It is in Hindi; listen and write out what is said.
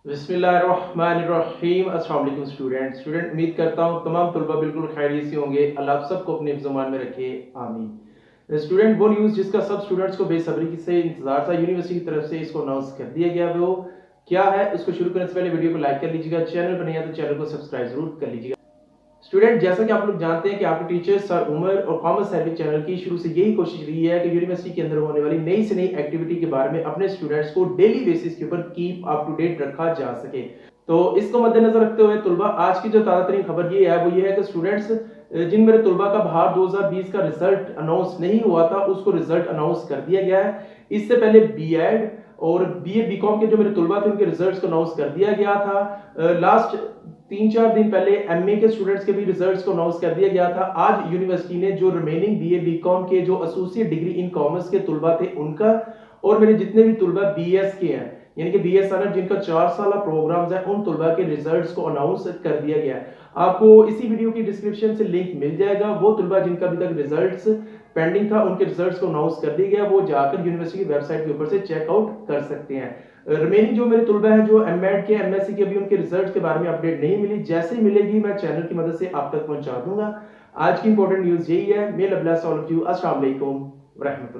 बिस्मिल्लाहिर्रहमानिर्रहीम। अस्सलाम वालेकुम स्टूडेंट उम्मीद करता हूँ तमाम तलबा बिल्कुल खैरियत से होंगे। अल्लाह आप सबको अपने ज़ुबान में रखे, आमीन। स्टूडेंट, वो न्यूज़ जिसका सब स्टूडेंट्स को बेसब्री से इंतजार था, यूनिवर्सिटी की तरफ से इसको अनाउंस कर दिया गया, वो क्या है उसको शुरू करने से पहले वीडियो को लाइक कर लीजिएगा, चैनल पर नहीं है तो चैनल को सब्सक्राइब जरूर कर लीजिएगा। स्टूडेंट, जैसा कि आप लोग जानते हैं कि आपके टीचर सर उमर और कॉमर्स सर्विस चैनल की शुरू से यही कोशिश रही है कि यूनिवर्सिटी के अंदर होने वाली नई से नई एक्टिविटी के बारे में अपने स्टूडेंट्स को डेली बेसिस के ऊपर कीप अप टू डेट रखा जा सके। तो इसको मद्देनजर रखते हुए तुलबा आज की जो ताज़ा तरीन खबर ये है, वो ये है कि स्टूडेंट्स जिन मेरे तुलबा का बाहर 2020 का रिजल्ट अनाउंस नहीं हुआ था, उसको रिजल्ट अनाउंस कर दिया गया है। इससे पहले बीएड और बीए बीकॉम के जो मेरे तुलबा थे उनके रिजल्ट्स को अनाउंस कर दिया गया था। लास्ट 3-4 दिन पहले एमए के स्टूडेंट्स के भी रिजल्ट्स को अनाउंस कर दिया गया था। आज यूनिवर्सिटी ने जो रिमेनिंग बीए बीकॉम के जो एसोसिएट डिग्री इन कॉमर्स के तुलबा थे उनका और मेरे जितने भी तुलबा बीएस के हैं यानी कि बीएस जिनका 4 साल प्रोग्राम्स है, उन तुलबा के रिजल्ट्स को अनाउंस कर दिया गया है। आपको इसी वीडियो की डिस्क्रिप्शन से लिंक मिल जाएगा। वो तुलबा जिनका अभी तक रिजल्ट्स पेंडिंग था उनके रिजल्ट्स को अनाउंस कर दिया गया, वो जाकर यूनिवर्सिटी की वेबसाइट के ऊपर से चेकआउट कर सकते हैं। रिमेनिंग जो मेरे तुलबा है जो एमएड के एमएससी के अभी उनके रिजल्ट्स के बारे में अपडेट नहीं मिली, जैसे मिलेगी मैं चैनल की मदद से आप तक पहुंचा दूंगा। आज की इंपॉर्टेंट न्यूज यही है। मे अल्लाह ब्लेस ऑल ऑफ यू। अस्सलाम वालेकुम व रहमतुल्लाह।